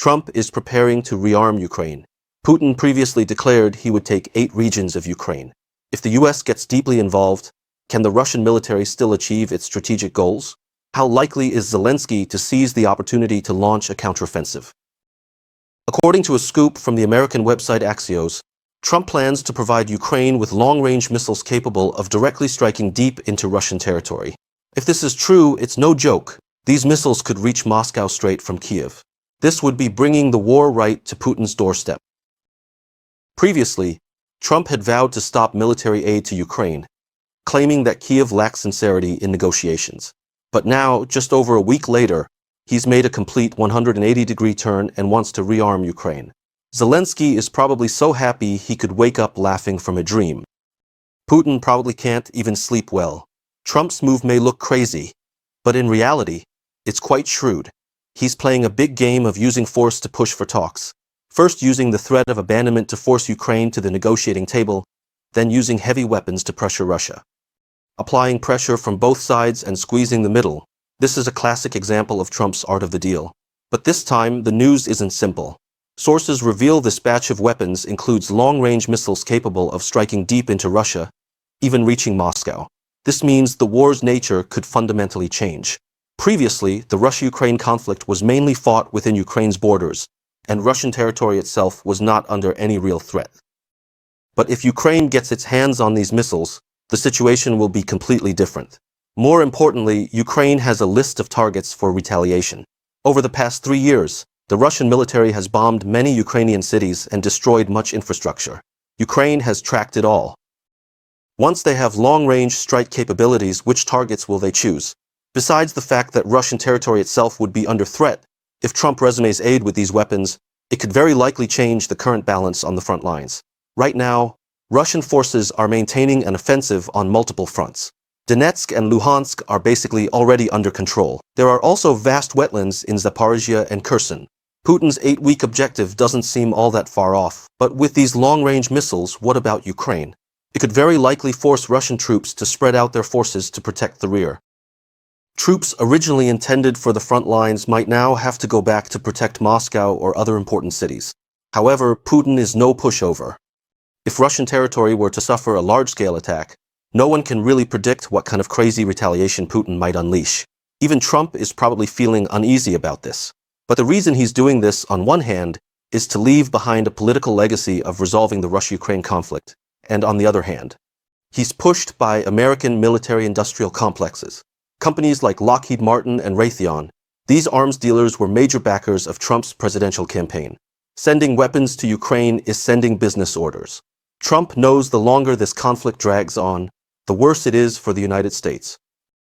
Trump is preparing to rearm Ukraine. Putin previously declared he would take 8 regions of Ukraine. If the US gets deeply involved, can the Russian military still achieve its strategic goals? How likely is Zelensky to seize the opportunity to launch a counteroffensive? According to a scoop from the American website Axios, Trump plans to provide Ukraine with long-range missiles capable of directly striking deep into Russian territory. If this is true, it's no joke. These missiles could reach Moscow straight from Kiev. This would be bringing the war right to Putin's doorstep. Previously, Trump had vowed to stop military aid to Ukraine, claiming that Kiev lacks sincerity in negotiations. But now, just over a week later, he's made a complete 180-degree turn and wants to rearm Ukraine. Zelensky is probably so happy he could wake up laughing from a dream. Putin probably can't even sleep well. Trump's move may look crazy, but in reality, it's quite shrewd. He's playing a big game of using force to push for talks. First using the threat of abandonment to force Ukraine to the negotiating table, then using heavy weapons to pressure Russia. Applying pressure from both sides and squeezing the middle. This is a classic example of Trump's art of the deal. But this time, the news isn't simple. Sources reveal this batch of weapons includes long-range missiles capable of striking deep into Russia, even reaching Moscow. This means the war's nature could fundamentally change. Previously, the Russia-Ukraine conflict was mainly fought within Ukraine's borders, and Russian territory itself was not under any real threat. But if Ukraine gets its hands on these missiles, the situation will be completely different. More importantly, Ukraine has a list of targets for retaliation. Over the past 3 years, the Russian military has bombed many Ukrainian cities and destroyed much infrastructure. Ukraine has tracked it all. Once they have long-range strike capabilities, which targets will they choose? Besides the fact that Russian territory itself would be under threat, if Trump resumes aid with these weapons, it could very likely change the current balance on the front lines. Right now, Russian forces are maintaining an offensive on multiple fronts. Donetsk and Luhansk are basically already under control. There are also vast wetlands in Zaporizhia and Kherson. Putin's 8-week objective doesn't seem all that far off. But with these long-range missiles, what about Ukraine? It could very likely force Russian troops to spread out their forces to protect the rear. Troops originally intended for the front lines might now have to go back to protect Moscow or other important cities. However, Putin is no pushover. If Russian territory were to suffer a large-scale attack, no one can really predict what kind of crazy retaliation Putin might unleash. Even Trump is probably feeling uneasy about this. But the reason he's doing this, on one hand, is to leave behind a political legacy of resolving the Russia-Ukraine conflict, and on the other hand, he's pushed by American military-industrial complexes. Companies like Lockheed Martin and Raytheon, these arms dealers were major backers of Trump's presidential campaign. Sending weapons to Ukraine is sending business orders. Trump knows the longer this conflict drags on, the worse it is for the United States.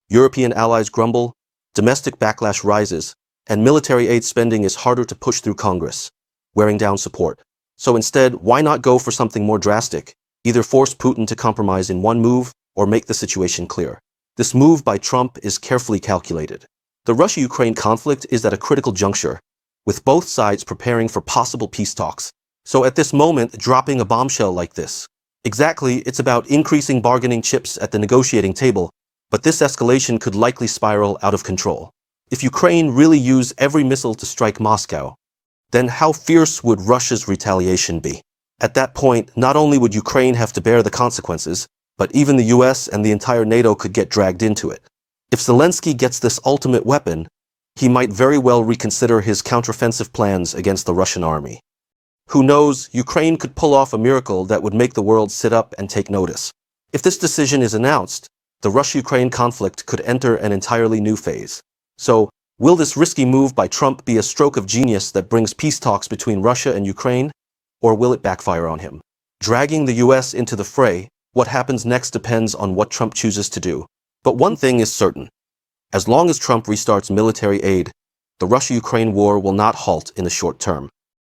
European allies grumble, domestic backlash rises, and military aid spending is harder to push through Congress, wearing down support. So instead, why not go for something more drastic? Either force Putin to compromise in one move or make the situation clear. This move by Trump is carefully calculated. The Russia-Ukraine conflict is at a critical juncture, with both sides preparing for possible peace talks. So at this moment, dropping a bombshell like this. Exactly, it's about increasing bargaining chips at the negotiating table, but this escalation could likely spiral out of control. If Ukraine really used every missile to strike Moscow, then how fierce would Russia's retaliation be? At that point, not only would Ukraine have to bear the consequences, but even the US and the entire NATO could get dragged into it. If Zelensky gets this ultimate weapon, he might very well reconsider his counteroffensive plans against the Russian army. Who knows, Ukraine could pull off a miracle that would make the world sit up and take notice. If this decision is announced, the Russia-Ukraine conflict could enter an entirely new phase. So, will this risky move by Trump be a stroke of genius that brings peace talks between Russia and Ukraine, or will it backfire on him? Dragging the US into the fray, what happens next depends on what Trump chooses to do. But one thing is certain. As long as Trump restarts military aid, the Russia-Ukraine war will not halt in the short term.